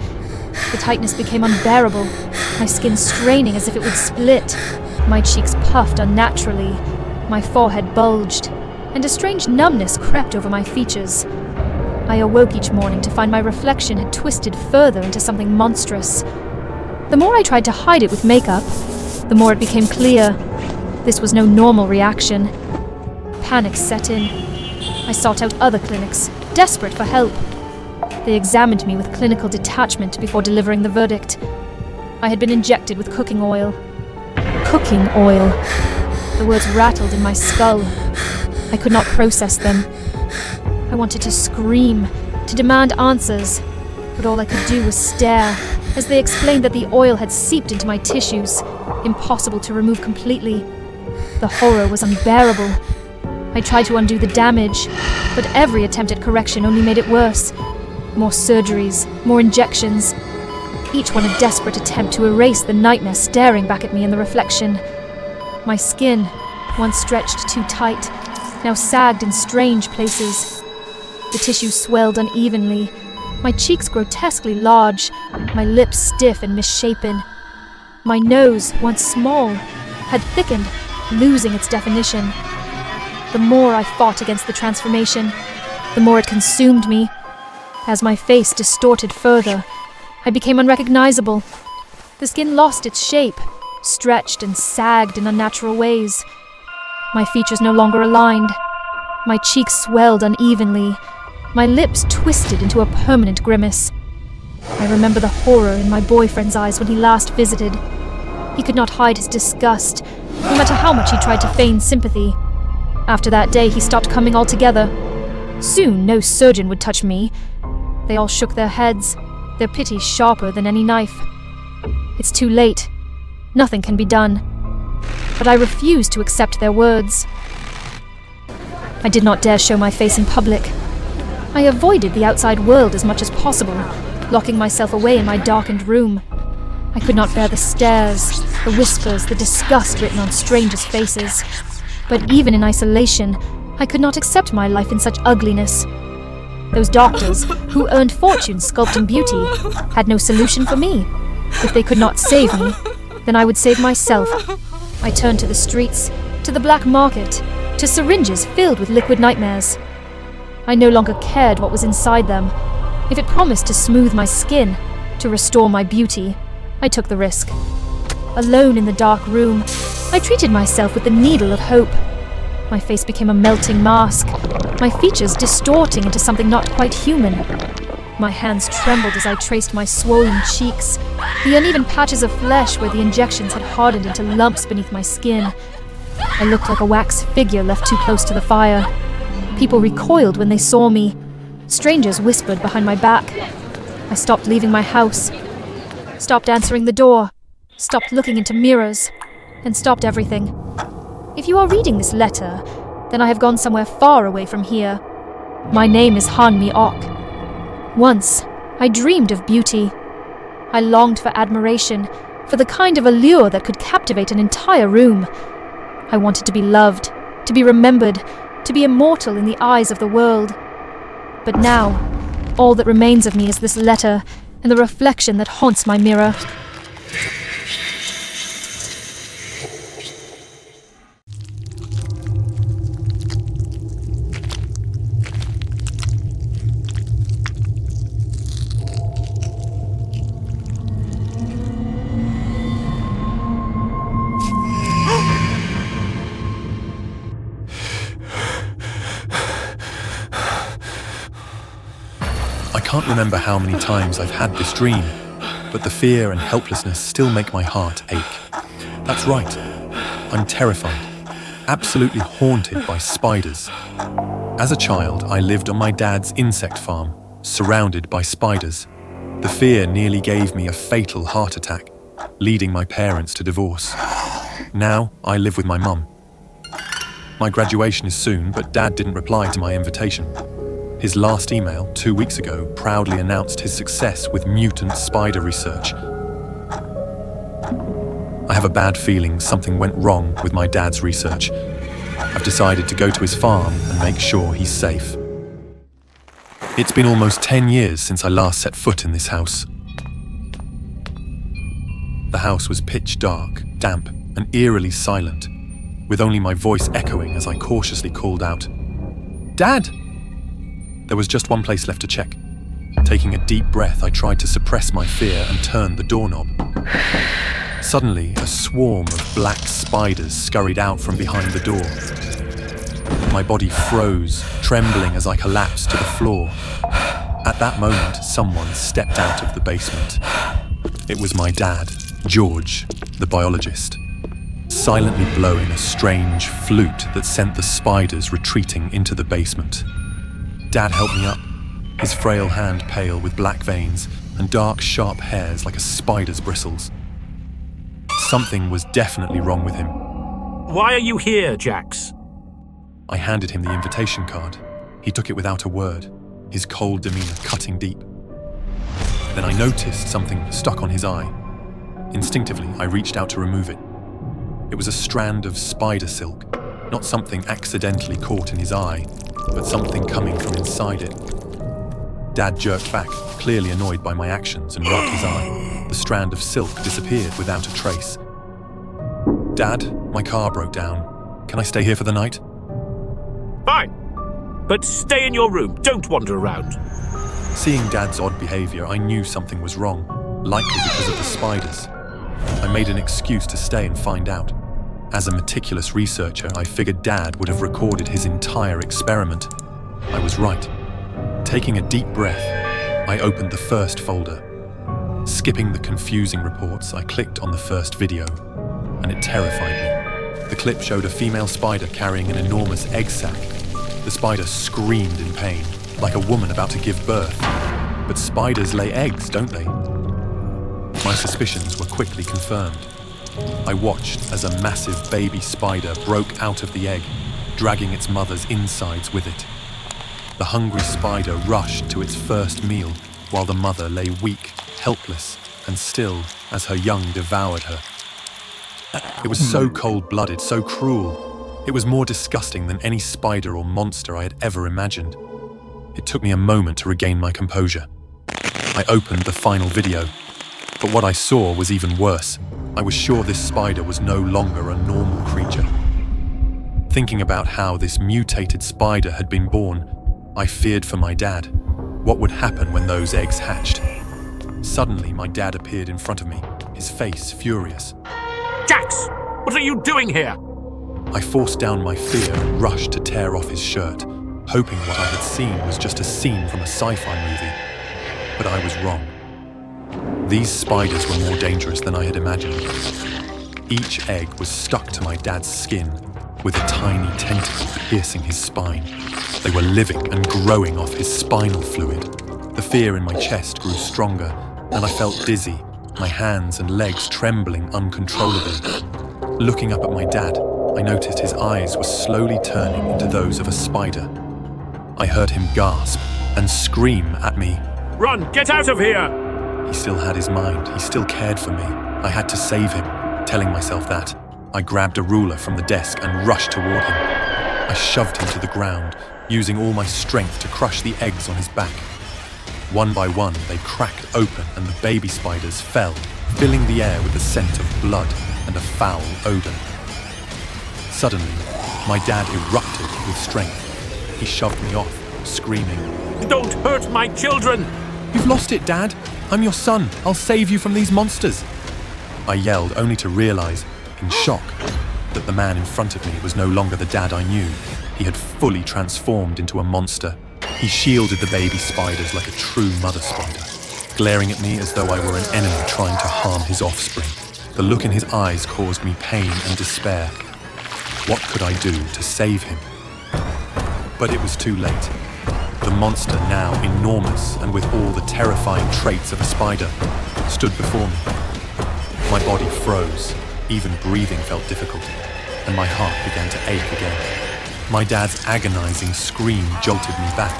The tightness became unbearable, my skin straining as if it would split. My cheeks puffed unnaturally, my forehead bulged, and a strange numbness crept over my features. I awoke each morning to find my reflection had twisted further into something monstrous. The more I tried to hide it with makeup, the more it became clear this was no normal reaction. Panic set in. I sought out other clinics, desperate for help. They examined me with clinical detachment before delivering the verdict. I had been injected with cooking oil. Cooking oil. The words rattled in my skull. I could not process them. I wanted to scream, to demand answers, but all I could do was stare as they explained that the oil had seeped into my tissues, impossible to remove completely. The horror was unbearable. I tried to undo the damage, but every attempt at correction only made it worse. More surgeries, more injections, each one a desperate attempt to erase the nightmare staring back at me in the reflection. My skin, once stretched too tight, now sagged in strange places. The tissue swelled unevenly, my cheeks grotesquely large, my lips stiff and misshapen. My nose, once small, had thickened, losing its definition. The more I fought against the transformation, the more it consumed me. As my face distorted further, I became unrecognizable. The skin lost its shape, stretched and sagged in unnatural ways. My features no longer aligned. My cheeks swelled unevenly. My lips twisted into a permanent grimace. I remember the horror in my boyfriend's eyes when he last visited. He could not hide his disgust, no matter how much he tried to feign sympathy. After that day, he stopped coming altogether. Soon, no surgeon would touch me. They all shook their heads, their pity sharper than any knife. It's too late. Nothing can be done. But I refused to accept their words. I did not dare show my face in public. I avoided the outside world as much as possible, locking myself away in my darkened room. I could not bear the stares, the whispers, the disgust written on strangers' faces. But even in isolation, I could not accept my life in such ugliness. Those doctors, who earned fortunes sculpting beauty, had no solution for me. If they could not save me, then I would save myself. I turned to the streets, to the black market, to syringes filled with liquid nightmares. I no longer cared what was inside them. If it promised to smooth my skin, to restore my beauty, I took the risk. Alone in the dark room, I treated myself with the needle of hope. My face became a melting mask, my features distorting into something not quite human. My hands trembled as I traced my swollen cheeks, the uneven patches of flesh where the injections had hardened into lumps beneath my skin. I looked like a wax figure left too close to the fire. People recoiled when they saw me. Strangers whispered behind my back. I stopped leaving my house, stopped answering the door, stopped looking into mirrors, and stopped everything. If you are reading this letter, then I have gone somewhere far away from here. My name is Han Mi-ok. Once, I dreamed of beauty. I longed for admiration, for the kind of allure that could captivate an entire room. I wanted to be loved, to be remembered, to be immortal in the eyes of the world. But now, all that remains of me is this letter and the reflection that haunts my mirror. can't remember how many times I've had this dream, but the fear and helplessness still make my heart ache. That's right. I'm terrified, absolutely haunted by spiders. As a child, I lived on my dad's insect farm, surrounded by spiders. The fear nearly gave me a fatal heart attack, leading my parents to divorce. Now, I live with my mum. My graduation is soon, but Dad didn't reply to my invitation. His last email, 2 weeks ago, proudly announced his success with mutant spider research. I have a bad feeling something went wrong with my dad's research. I've decided to go to his farm and make sure he's safe. It's been almost 10 years since I last set foot in this house. The house was pitch dark, damp, and eerily silent, with only my voice echoing as I cautiously called out, "Dad!" There was just one place left to check. Taking a deep breath, I tried to suppress my fear and turned the doorknob. Suddenly, a swarm of black spiders scurried out from behind the door. My body froze, trembling as I collapsed to the floor. At that moment, someone stepped out of the basement. It was my dad, George, the biologist, silently blowing a strange flute that sent the spiders retreating into the basement. Dad helped me up, his frail hand pale with black veins and dark, sharp hairs like a spider's bristles. Something was definitely wrong with him. Why are you here, Jax? I handed him the invitation card. He took it without a word, his cold demeanor cutting deep. Then I noticed something stuck on his eye. Instinctively, I reached out to remove it. It was a strand of spider silk, not something accidentally caught in his eye, but something coming from inside it. Dad jerked back, clearly annoyed by my actions, and rubbed his eye. The strand of silk disappeared without a trace. "Dad, my car broke down. Can I stay here for the night?" Fine, but stay in your room, don't wander around. Seeing Dad's odd behavior, I knew something was wrong, likely because of the spiders. I made an excuse to stay and find out. As a meticulous researcher, I figured Dad would have recorded his entire experiment. I was right. Taking a deep breath, I opened the first folder. Skipping the confusing reports, I clicked on the first video, and it terrified me. The clip showed a female spider carrying an enormous egg sac. The spider screamed in pain, like a woman about to give birth. But spiders lay eggs, don't they? My suspicions were quickly confirmed. I watched as a massive baby spider broke out of the egg, dragging its mother's insides with it. The hungry spider rushed to its first meal, while the mother lay weak, helpless, and still as her young devoured her. It was so cold-blooded, so cruel. It was more disgusting than any spider or monster I had ever imagined. It took me a moment to regain my composure. I opened the final video, but what I saw was even worse. I was sure this spider was no longer a normal creature. Thinking about how this mutated spider had been born, I feared for my dad. What would happen when those eggs hatched? Suddenly, my dad appeared in front of me, his face furious. Jax, what are you doing here? I forced down my fear and rushed to tear off his shirt, hoping what I had seen was just a scene from a sci-fi movie. But I was wrong. These spiders were more dangerous than I had imagined. Each egg was stuck to my dad's skin, with a tiny tentacle piercing his spine. They were living and growing off his spinal fluid. The fear in my chest grew stronger, and I felt dizzy, my hands and legs trembling uncontrollably. Looking up at my dad, I noticed his eyes were slowly turning into those of a spider. I heard him gasp and scream at me. "Run, get out of here!" He still had his mind, he still cared for me. I had to save him, telling myself that. I grabbed a ruler from the desk and rushed toward him. I shoved him to the ground, using all my strength to crush the eggs on his back. One by one, they cracked open and the baby spiders fell, filling the air with the scent of blood and a foul odor. Suddenly, my dad erupted with strength. He shoved me off, screaming, "Don't hurt my children!" "You've lost it, Dad! I'm your son! I'll save you from these monsters!" I yelled, only to realize, in shock, that the man in front of me was no longer the dad I knew. He had fully transformed into a monster. He shielded the baby spiders like a true mother spider, glaring at me as though I were an enemy trying to harm his offspring. The look in his eyes caused me pain and despair. What could I do to save him? But it was too late. The monster, now enormous and with all the terrifying traits of a spider, stood before me. My body froze, even breathing felt difficult, and my heart began to ache again. My dad's agonizing scream jolted me back.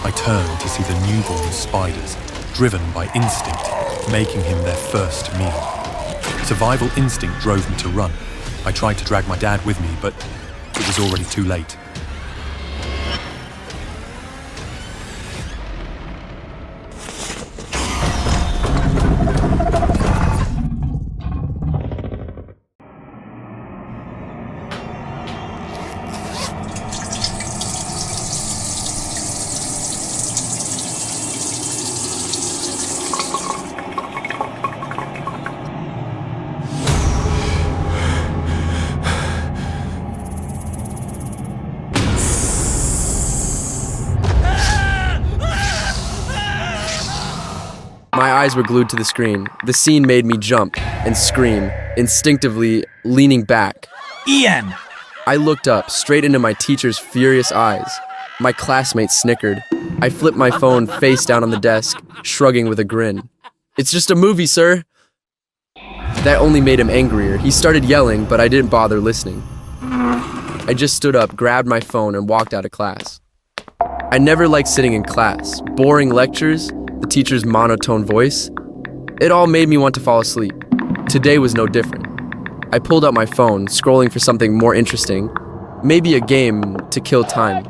I turned to see the newborn spiders, driven by instinct, making him their first meal. Survival instinct drove me to run. I tried to drag my dad with me, but it was already too late. My eyes were glued to the screen. The scene made me jump and scream, instinctively leaning back. Ian! I looked up, straight into my teacher's furious eyes. My classmates snickered. I flipped my phone face down on the desk, shrugging with a grin. "It's just a movie, sir." That only made him angrier. He started yelling, but I didn't bother listening. I just stood up, grabbed my phone, and walked out of class. I never liked sitting in class. Boring lectures, the teacher's monotone voice. It all made me want to fall asleep. Today was no different. I pulled out my phone, scrolling for something more interesting, maybe a game to kill time.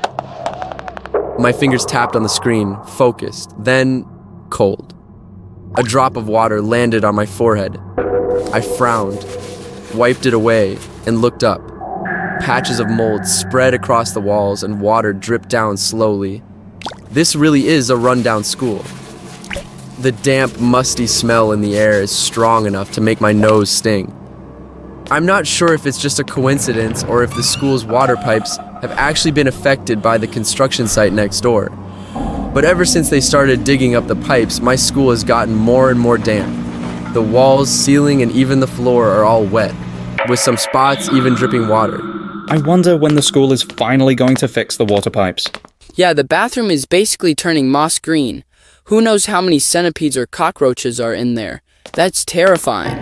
My fingers tapped on the screen, focused, then cold. A drop of water landed on my forehead. I frowned, wiped it away, and looked up. Patches of mold spread across the walls and water dripped down slowly. This really is a rundown school. The damp, musty smell in the air is strong enough to make my nose sting. I'm not sure if it's just a coincidence or if the school's water pipes have actually been affected by the construction site next door. But ever since they started digging up the pipes, my school has gotten more and more damp. The walls, ceiling, and even the floor are all wet, with some spots even dripping water. I wonder when the school is finally going to fix the water pipes. Yeah, the bathroom is basically turning moss green. Who knows how many centipedes or cockroaches are in there? That's terrifying.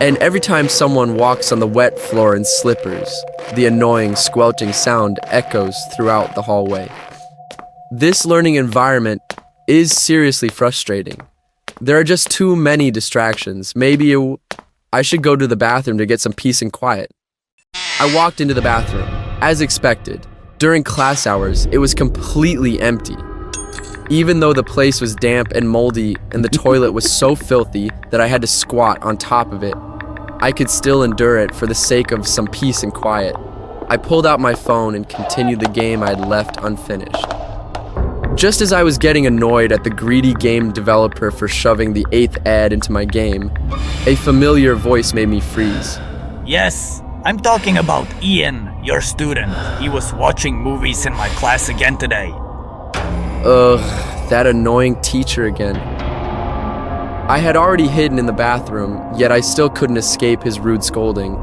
And every time someone walks on the wet floor in slippers, the annoying squelching sound echoes throughout the hallway. This learning environment is seriously frustrating. There are just too many distractions. Maybe I should go to the bathroom to get some peace and quiet. I walked into the bathroom. As expected, during class hours, it was completely empty. Even though the place was damp and moldy and the toilet was so filthy that I had to squat on top of it, I could still endure it for the sake of some peace and quiet. I pulled out my phone and continued the game I had left unfinished. Just as I was getting annoyed at the greedy game developer for shoving the 8th ad into my game, a familiar voice made me freeze. Yes, I'm talking about Ian, your student. He was watching movies in my class again today. Ugh, that annoying teacher again. I had already hidden in the bathroom, yet I still couldn't escape his rude scolding.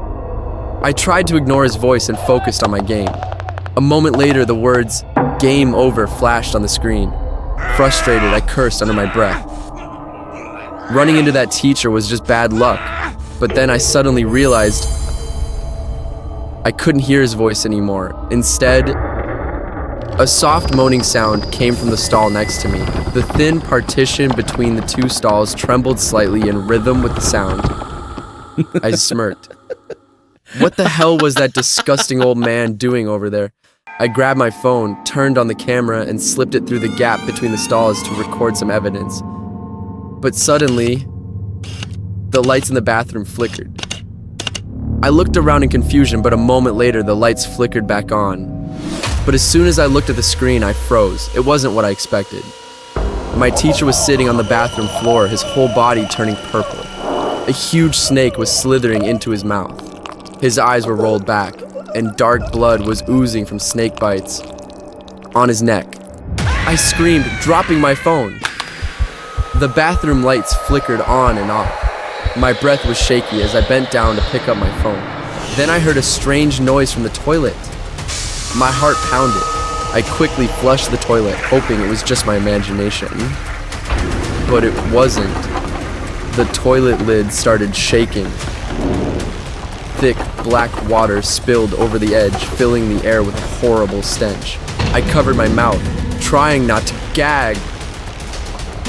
I tried to ignore his voice and focused on my game. A moment later, the words, "Game over," flashed on the screen. Frustrated, I cursed under my breath. Running into that teacher was just bad luck, but then I suddenly realized I couldn't hear his voice anymore. Instead, a soft moaning sound came from the stall next to me. The thin partition between the two stalls trembled slightly in rhythm with the sound. I smirked. What the hell was that disgusting old man doing over there? I grabbed my phone, turned on the camera, and slipped it through the gap between the stalls to record some evidence. But suddenly, the lights in the bathroom flickered. I looked around in confusion, but a moment later, the lights flickered back on. But as soon as I looked at the screen, I froze. It wasn't what I expected. My teacher was sitting on the bathroom floor, his whole body turning purple. A huge snake was slithering into his mouth. His eyes were rolled back, and dark blood was oozing from snake bites on his neck. I screamed, dropping my phone. The bathroom lights flickered on and off. My breath was shaky as I bent down to pick up my phone. Then I heard a strange noise from the toilet. My heart pounded. I quickly flushed the toilet, hoping it was just my imagination. But it wasn't. The toilet lid started shaking. Thick, black water spilled over the edge, filling the air with a horrible stench. I covered my mouth, trying not to gag.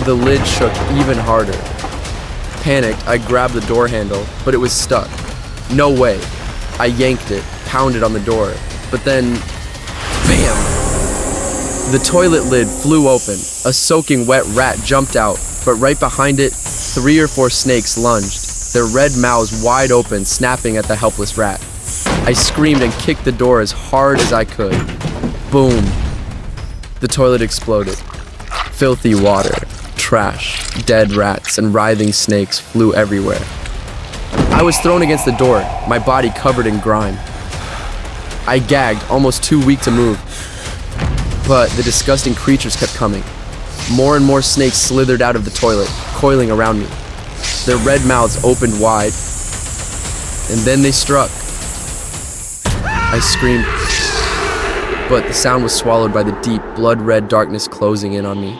The lid shook even harder. Panicked, I grabbed the door handle, but it was stuck. No way. I yanked it, pounded on the door, but then, bam! The toilet lid flew open. A soaking wet rat jumped out, but right behind it, 3 or 4 snakes lunged, their red mouths wide open, snapping at the helpless rat. I screamed and kicked the door as hard as I could. Boom. The toilet exploded. Filthy water, trash, dead rats, and writhing snakes flew everywhere. I was thrown against the door, my body covered in grime. I gagged, almost too weak to move. But the disgusting creatures kept coming. More and more snakes slithered out of the toilet, coiling around me. Their red mouths opened wide, and then they struck. I screamed, but the sound was swallowed by the deep, blood-red darkness closing in on me.